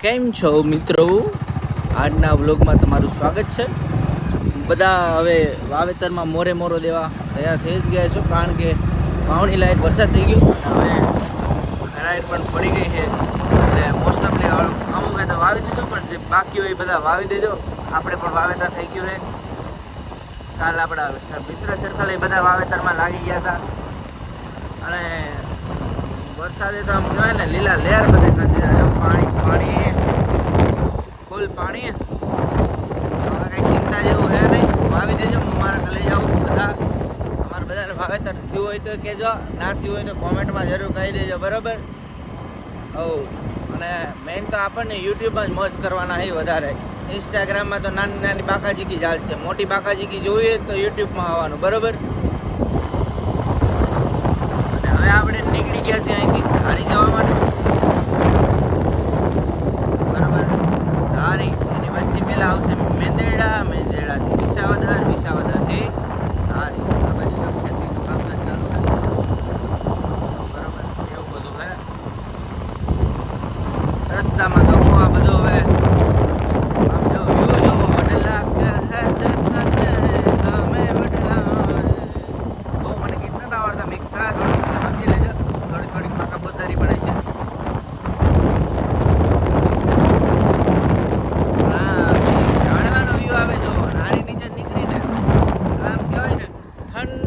કેમ છો મિત્રો? આજના વ્લોગમાં તમારું સ્વાગત છે. બધા હવે વાવેતરમાં મોરો દેવા તૈયાર થઈ જ ગયા છો, કારણ કે વાવણી લાયક વરસાદ થઈ ગયો અને હવે ખરાઈ પણ પડી ગઈ છે. એટલે મોસ્ટ ઓફલી અમુક તો વાવી દીધું, પણ જે બાકી હોય એ બધા વાવી દેજો. આપણે પણ વાવેતર થઈ ગયું છે. કાલ આપણા મિત્ર સર્કલ એ બધા વાવેતરમાં લાગી ગયા હતા અને વરસાદે તો આમ કહેવાય ને લીલા લહેર બધે કરી દીધા. પાણી ફૂલ પાણી. હવે કંઈ ચિંતા જેવું છે નહીં. વાવી દેજો, મારા લઈ જાઉં બધા. તમારે બધાને વાવેતર થયું હોય તો કહેજો, ના થયું હોય તો કોમેન્ટમાં જરૂર કહી દેજો, બરાબર? અને મેઇન તો આપણને યુટ્યુબમાં જ મોજ કરવાના છે વધારે. ઇન્સ્ટાગ્રામમાં તો નાની બાકાજીકી ચાલ છે. મોટી બાકાજીકી જોઈએ તો યુટ્યુબમાં આવવાનું, બરાબર? અને હવે આપણે નીકળી ગયા છીએ અહીંથી ધારી જવા માટે, બરાબર? ધારી એની વચ્ચે પહેલાં આવશે મેંદેડાથી વિસાવદરથી ધારી. આ બાજુ ખેતીનું કામકાજ ચાલુ છે, બરાબર? એવું બધું છે રસ્તામાં. તો આ બધું હવે આમ જો વડલા કે હે જન્નત તમે વડલા. બહુ મને ગીત નથી આવડતા, મિક્સ થાય થોડું સમજી લેજો. થોડી પાકા પોતારી પડે છે.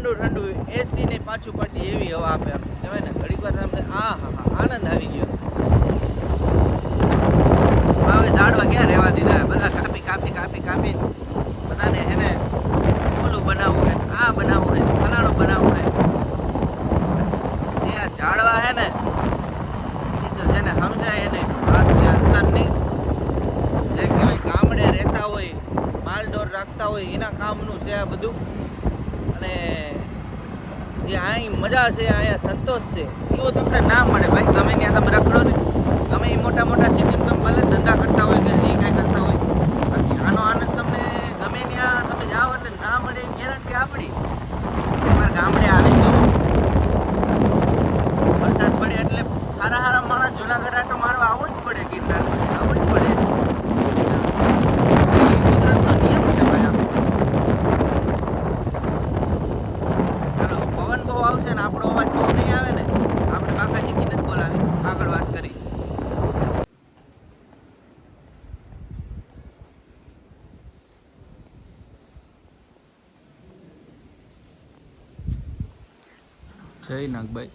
ઠંડુ એસી ને પાછું પડી એવી હવા આપે, આમ કહેવાય ને ઘડીક વાર તમને આનંદ આવી ગયો. હવે ઝાડવા ક્યાં રહેવા દીધા, બધા કાપી બધાને એને ઓલું બનાવવું છે, આ બનાવવું છે, ફલાણું બનાવવું છે. જે આ ઝાડવા છે ને એ તો જેને સમજાય એને વાત છે અંતરની. જે કહેવાય ગામડે રહેતા હોય, માલઢોર રાખતા હોય એના કામનું છે આ બધું. અને જે અહીં મજા છે, અહીંયા સંતોષ છે, એવો તમને ના મળે ભાઈ. ગમે ત્યાં તમે રખડો ને, ગમે એ મોટા સિટીમાં તમે ભલે ધંધા કરતા હોય કે જે કાંઈ કરતા હોય, બાકી આનો આનંદ તમને ગમે ત્યાં તમે જાઓ એટલે ના મળે એ ગેરંટી આપણી. તમારા ગામડે આવી જવું, વરસાદ પડે એટલે હારા માણસ જુનાગઢ આટો મારવા આવવું જ પડે, ગિરનાર આવવું જ પડે. કુદરતનો નિયમ છે ભાઈ. પવન બહુ આવશે ને આપણો અવાજ બહુ નહીં આવે ને, આપણે બાકાજીકી નથી બોલાવી. આગળ વાત કરી. જય નાગભાઈ.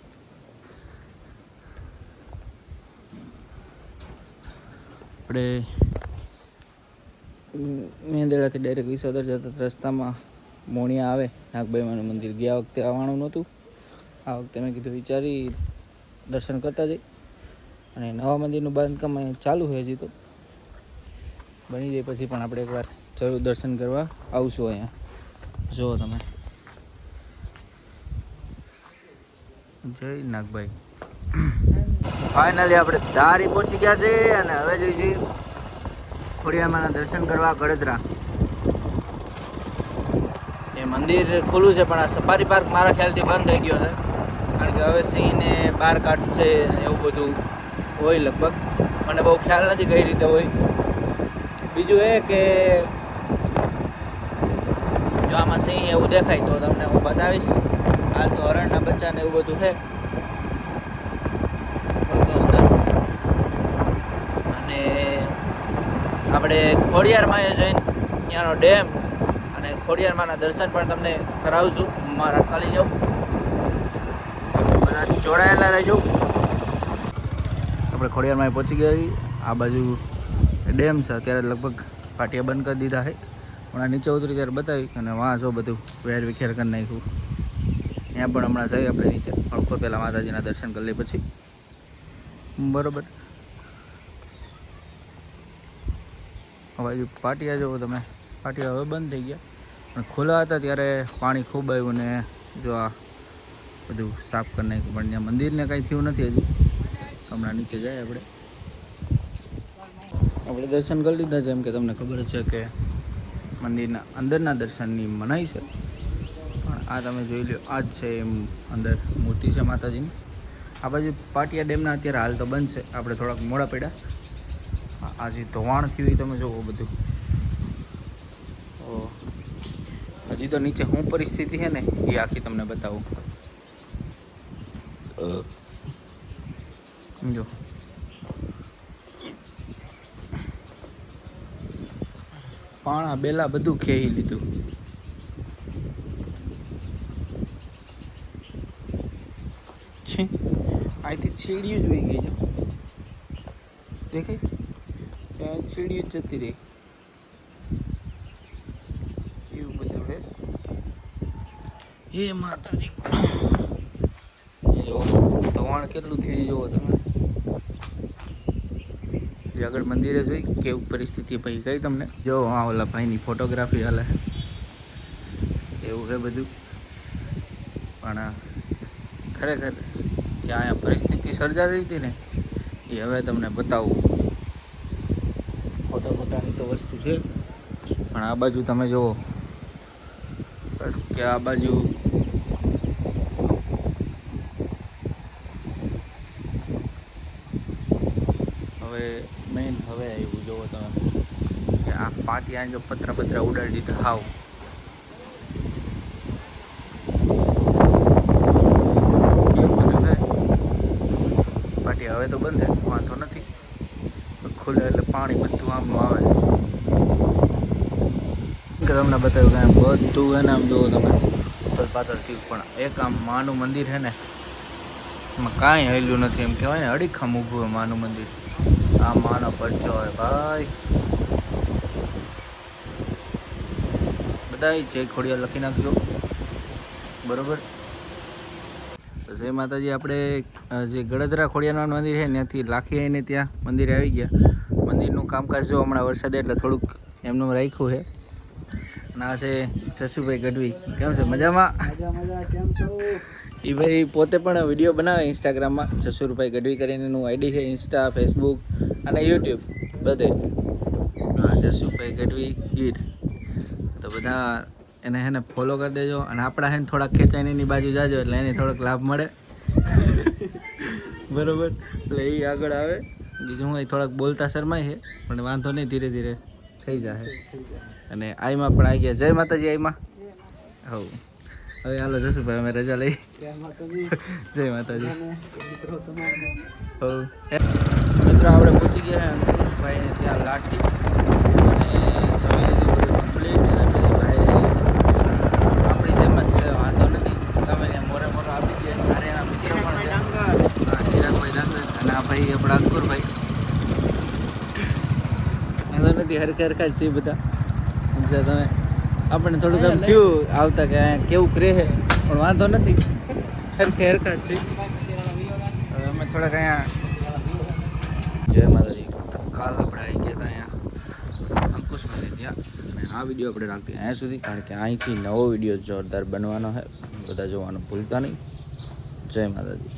આપણે મેંદેડાથી ડાયરેક્ટ વિસાવદર જતા રસ્તામાં મોણિયા આવે નાગભાઈમાનું મંદિર. ગયા વખતે આવવાનું નહોતું, આ વખતે મેં કીધું વિચારી દર્શન કરતા જઈ. અને નવા મંદિરનું બાંધકામ અહીંયા ચાલુ છે, હજી તો બની જાય પછી પણ આપણે એકવાર જરૂર દર્શન કરવા આવશું. અહીંયા જુઓ તમે. જય નાગભાઈ. ફાઇનલી આપણે ધારી પહોંચી ગયા છે અને હવે જઈ છીએ ખોડિયારમાંના દર્શન કરવા ગળદરા. એ મંદિર ખુલ્લું છે, પણ આ સફારી પાર્ક મારા ખ્યાલથી બંધ થઈ ગયો છે, કારણ કે હવે સિંહને બહાર કાઢશે એવું બધું હોય લગભગ. મને બહુ ખ્યાલ નથી કઈ રીતે હોય. બીજું એ કે જો આમાં સિંહ એવું દેખાય તો તમને હું બતાવીશ. હાલ તો હરણના બચ્ચાને એવું બધું છે. અને આપણે ખોડિયારમાં જઈને ત્યાંનો ડેમ અને ખોડિયારમાંના દર્શન પણ તમને કરાવશું. મારા ખાલી જાઉં, બધા જોડાયેલા રહેજો. આપણે ખોડિયારમાં પહોંચી ગયા છીએ. આ બાજુ ડેમ છે, અત્યારે લગભગ પાટિયા બંધ કરી દીધા છે, પણ આ નીચે ઉતરી ત્યારે બતાવી. અને વાં જો બધું વેર વિખેર કરી નાખ્યું. ત્યાં પણ હમણાં જઈએ આપણે નીચે, અડકો પહેલાં માતાજીના દર્શન કરી લઈએ પછી, બરાબર? હવે પાટિયા જુઓ તમે, પાટિયા હવે બંધ થઈ ગયા, પણ ખુલ્લા હતા ત્યારે પાણી ખૂબ આવ્યું ને જો આ બધું સાફ કરી નાખ્યું. પણ ત્યાં મંદિરને કાંઈ થયું નથી હજી. હમણાં નીચે જાય આપણે દર્શન કરી લીધા. જેમ કે તમને ખબર છે કે મંદિરના અંદરના દર્શનની મનાઈ છે, પણ આ તમે જોઈ લો, આ જ છે એમ અંદર મૂર્તિ છે માતાજીની. આ બાજુ પાટિયા ડેમના અત્યારે હાલ તો બંધ છે, આપણે થોડાક મોડા પડ્યા. આજે ધોવાણ થયું તમે જોવો બધું. હજી તો નીચે શું પરિસ્થિતિ છે ને એ આખી તમને બતાવું. જો પાણા બેલા બધું ખેઈ લીધું. અહીંથી સીડીઓ જ વહી ગઈ છે દેખાય ત્યાં સીડીઓ જ જતી રહી એવું બધું છે. હે માતાજી ધોવાણ કેટલું થયું જોવો તમે. જે આગળ મંદિરે જોઈ કેવું પરિસ્થિતિ ભાઈ કઈ તમને જો હા ઓલા ભાઈની ફોટોગ્રાફી હાલે એવું છે બધું. પણ ખરેખર જે અહીંયા પરિસ્થિતિ સર્જાતી હતી ને એ હવે તમને બતાવું. ખોટાની તો વસ્તુ છે પણ આ બાજુ તમે જુઓ બસ કે આ બાજુ હવે મેઇન હવે આવ્યું જુઓ તમે કે આ પાટિયા જો પતરા ઉડાડી દીધા હાવ. પાટિયા હવે તો બંધ વાંધો નથી ખુલે એટલે પાણી બધું આમનું આવે. તમને બતાવ્યું કે બધું એને આમ જુઓ તમે ઉથલ પાથલ થયું પણ એક આમ માનું મંદિર છે ને એમાં કાંઈ હેલ્યું નથી એમ કહેવાય ને અડીખમ ઊભું હોય માનું મંદિર. આ માનો પરચો હોય ભાઈ બધા જય ખોડિયાર લખી નાખજો બરોબર. જય માતાજી. આપણે જે ગળદરા ખોડિયારનું મંદિર છે ત્યાંથી લાખી આવીને ત્યાં મંદિરે આવી ગયા. મંદિરનું કામકાજ જો હમણાં વરસાદ એટલે થોડુંક એમનું રાખ્યું છે. અને આ છે જશુભાઈ ગઢવી. કેમ છે મજામાં? કેમ છો? એ ભાઈ પોતે પણ વિડીયો બનાવે ઇન્સ્ટાગ્રામમાં. જશુભાઈ ગઢવી કરીને એનું આઈડી છે ઇન્સ્ટા ફેસબુક અને યુટ્યુબ બધે. હા જશુભાઈ ગઢવી ગીર. તો બધા એને હે ને ફોલો કરી દેજો અને આપણા હે ને થોડાક ખેંચાઈને એની બાજુ જાજો એટલે એને થોડોક લાભ મળે બરોબર. એટલે એ આગળ આવે. બીજું હું થોડાક બોલતા શરમાય છે પણ વાંધો નહીં ધીરે ધીરે થઈ જશે. અને આઈમાં પણ આવી ગયા. જય માતાજી આઈમાં. હવ હવે હાલો જશુભાઈ અમે રજા લઈ. જય માતાજી. મિત્રો આપણે પહોંચી ગયા અંકુશભાઈ ત્યાં લાઠી અને જમી લીધું કમ્પ્લીટ. ભાઈ આપણી જેમ જ છે વાંધો નથી. તમે મોરે આપી દે. મારે એના મિત્રો પણ છે. હા ચિરાગભાઈ ડાંગર અને આ ભાઈ આપણા અંકુરભાઈ. વાંધો નથી હરખા જ છે બધા. સમજ્યા તમે. આપણને થોડુંક આમ થયું આવતા કે કેવું રહે પણ વાંધો નથી હરખા જ છે. હવે અમે થોડાક અહીંયા જય માતાજી. કાલ આપણે આવી ગયા હતા અહીંયા અંકુશભાઈ ત્યાં અને આ વિડીયો આપણે રાખીએ અહીંયા સુધી કારણ કે અહીંથી નવો વિડીયો જોરદાર બનવાનો છે. બધા જોવાનું ભૂલતા નહીં. જય માતાજી.